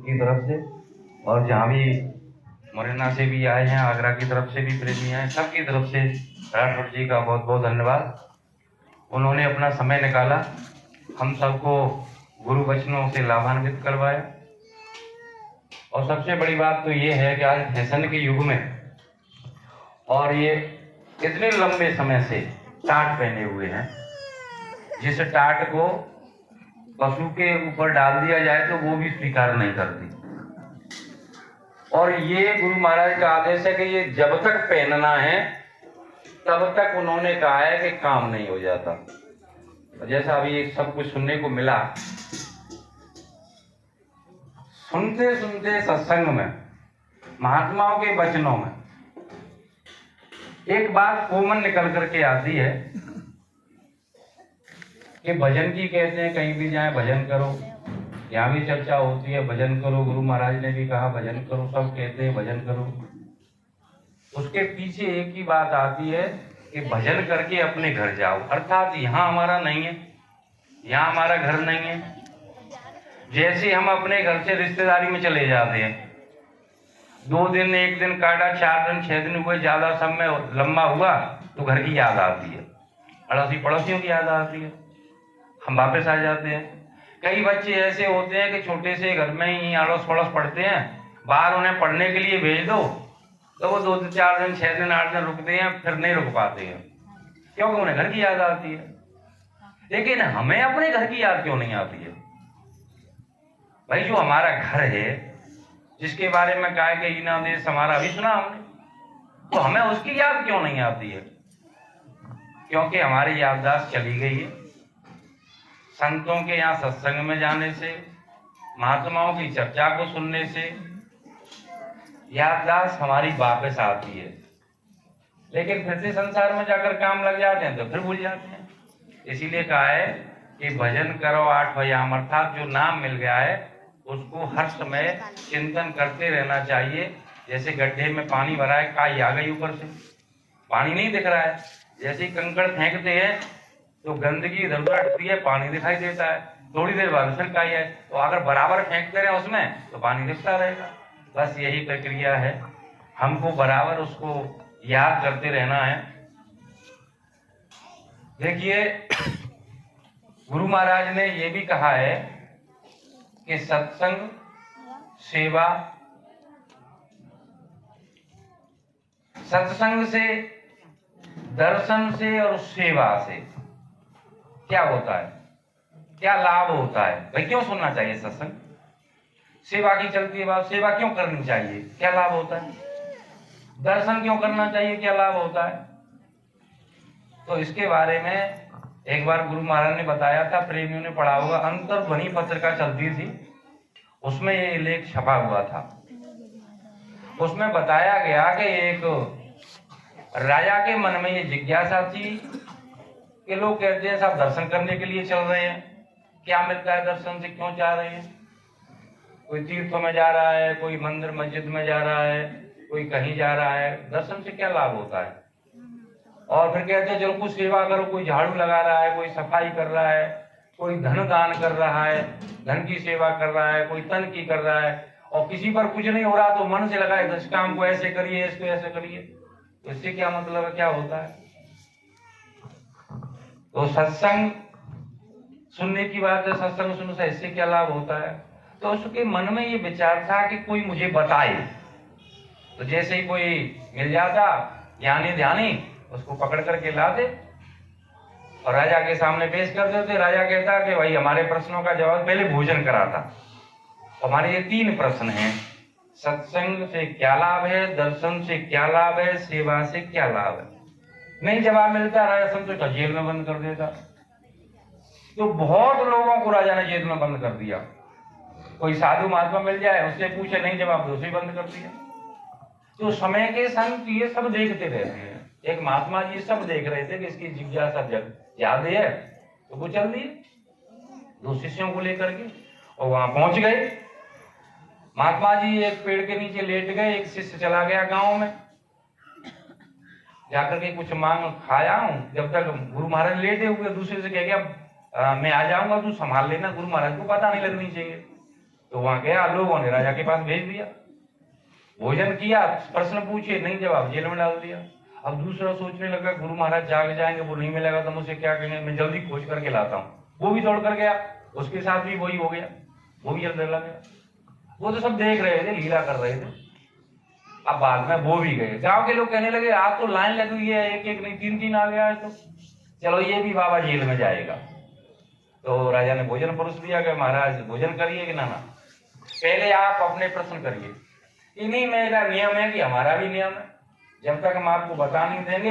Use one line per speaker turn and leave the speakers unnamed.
की तरफ से, और जहाँ भी मुरैना से भी आए हैं, आगरा की तरफ से भी प्रेमी हैं, सबकी तरफ से राठौर जी का बहुत बहुत धन्यवाद। उन्होंने अपना समय निकाला, हम सबको गुरु वचनों से लाभान्वित करवाया। और सबसे बड़ी बात तो ये है कि आज फैशन के युग में, और ये इतने लंबे समय से टाट पहने हुए हैं, जिस टाट को पशु के ऊपर डाल दिया जाए तो वो भी स्वीकार नहीं करती। और ये गुरु महाराज का आदेश है कि ये जब तक पहनना है तब तक उन्होंने कहा है कि काम नहीं हो जाता। जैसा अभी सब कुछ सुनने को मिला, सुनते सुनते सत्संग में, महात्माओं के वचनों में एक बात कॉमन निकल करके आती है कि भजन की कहते हैं, कहीं भी जाए भजन करो, यहाँ भी चर्चा होती है भजन करो, गुरु महाराज ने भी कहा भजन करो, सब कहते हैं भजन करो। उसके पीछे एक ही बात आती है कि भजन करके अपने घर जाओ, अर्थात यहाँ हमारा नहीं है, यहाँ हमारा घर नहीं है। जैसे हम अपने घर से रिश्तेदारी में चले जाते हैं, 2 दिन 1 दिन काटा, 4 दिन 6 दिन हुए, ज्यादा समय लंबा हुआ तो घर की याद आती है, अड़ोसी पड़ोसियों की याद आती है, हम वापस आ जाते हैं। कई बच्चे ऐसे होते हैं कि छोटे से घर में ही अड़ोस पड़ोस पढ़ते हैं, बाहर उन्हें पढ़ने के लिए भेज दो तो वो 2 दिन 4 दिन 6 दिन 8 दिन रुकते हैं, फिर नहीं रुक पाते हैं, क्योंकि उन्हें घर की याद आती है। लेकिन हमें अपने घर की याद क्यों नहीं आती है? भाई जो हमारा घर है, जिसके बारे में कहा कि ईना देश हमारा, अभी सुना हमने, तो हमें उसकी याद क्यों नहीं आती है? क्योंकि हमारी याददाश्त चली गई है। संतों के यहाँ सत्संग में जाने से, महात्माओं की चर्चा को सुनने से याददाश्त हमारी वापस आती है, लेकिन फिर से संसार में जाकर काम लग जाते हैं तो फिर भूल जाते हैं। इसीलिए कहा है कि भजन करो 8 व्यायाम, अर्थात जो नाम मिल गया है उसको हर समय चिंतन करते रहना चाहिए। जैसे गड्ढे में पानी भरा है, काई आ गई ऊपर से, पानी नहीं दिख रहा है, जैसे कंकड़ फेंकते हैं तो गंदगी इधर उधर हटती है, पानी दिखाई देता है, थोड़ी देर बाद फिर काई है, तो अगर बराबर फेंकते रहे उसमें तो पानी दिखता रहेगा। बस यही प्रक्रिया है, हमको बराबर उसको याद करते रहना है। देखिए गुरु महाराज ने ये भी कहा है कि सत्संग, सेवा, सत्संग से, दर्शन से और सेवा से क्या होता है, क्या लाभ होता है? भाई क्यों सुनना चाहिए सत्संग? सेवा की चलती है बात, सेवा क्यों करनी चाहिए, क्या लाभ होता है? दर्शन क्यों करना चाहिए, क्या लाभ होता है? तो इसके बारे में एक बार गुरु महाराज ने बताया था, प्रेमियों ने पढ़ा होगा, अंतर्ध्वनि पत्रिका चलती थी, उसमें ये लेख छपा हुआ था। उसमें बताया गया कि एक राजा के मन में ये जिज्ञासा थी कि लोग कहते हैं साहब दर्शन करने के लिए चल रहे हैं, क्या मिलता है दर्शन से, क्यों जा रहे हैं? कोई तीर्थों में जा रहा है, कोई मंदिर मस्जिद में जा रहा है, कोई कहीं जा रहा है, दर्शन से क्या लाभ होता है? और फिर कहते हैं चलो कुछ सेवा करो, कोई झाड़ू लगा रहा है, कोई सफाई कर रहा है, कोई धन दान कर रहा है, धन की सेवा कर रहा है, कोई तन की कर रहा है, और किसी पर कुछ नहीं हो रहा तो मन से लगाए इस काम को ऐसे करिए, इसको ऐसे करिए, तो इससे क्या मतलब है, क्या होता है? तो सत्संग सुनने की बात है, सत्संग सुनने से इससे क्या लाभ होता है? तो उसके मन में ये विचार था कि कोई मुझे बताए। तो जैसे ही कोई मिल जाता ज्ञानी ध्यानी, उसको पकड़ करके ला दे और राजा के सामने पेश कर देते। राजा कहता कि भाई हमारे प्रश्नों का जवाब, पहले भोजन कराता। हमारे ये 3 प्रश्न हैं, सत्संग से क्या लाभ है, दर्शन से क्या लाभ है, सेवा से क्या लाभ है? नहीं जवाब मिलता, राजा संतोष को जेल में बंद कर देता। तो बहुत लोगों को राजा ने जेल में बंद कर दिया। कोई साधु महात्मा मिल जाए, उससे पूछे, नहीं जवाब दो, उसे बंद कर दिया। तो समय के संग ये सब देखते रहते हैं। एक महात्मा जी सब देख रहे थे कि इसकी जिज्ञासा ज्यादा है, तो वो चल दिए 2 शिष्यों को लेकर के और वहां पहुंच गए। महात्मा जी एक पेड़ के नीचे लेट गए, एक शिष्य चला गया गांव में, जाकर के कुछ मांग खाया हूं। जब तक गुरु महाराज लेटे हुए, दूसरे से कह गया मैं आ जाऊंगा, तू संभाल लेना, गुरु महाराज को पता नहीं लगनी चाहिए। तो वहां गया, लोगों ने राजा के पास भेज दिया, भोजन किया, प्रश्न पूछे, नहीं जवाब, जेल में डाल दिया। अब दूसरा सोचने लगा गुरु महाराज जाग जाएंगे, वो नहीं मिलेगा तो मुझसे क्या कहेंगे, मैं जल्दी खोज करके लाता हूँ। वो भी दौड़ कर गया, उसके साथ भी वही हो गया, वो भी जल्द चला गया। वो तो सब देख रहे थे, लीला कर रहे थे। अब बाद में वो भी गए, गांव के लोग कहने लगे आज तो लाइन लगी हुई है, एक एक नहीं तीन तीन आ गया है, तो चलो ये भी बाबा जेल में जाएगा। तो राजा ने भोजन परोस दिया कि महाराज भोजन करिए कि ना, पहले आप अपने प्रश्न करिए। इन्हीं मेरा नियम है कि हमारा भी नियम है, जब तक हम आपको बता नहीं देंगे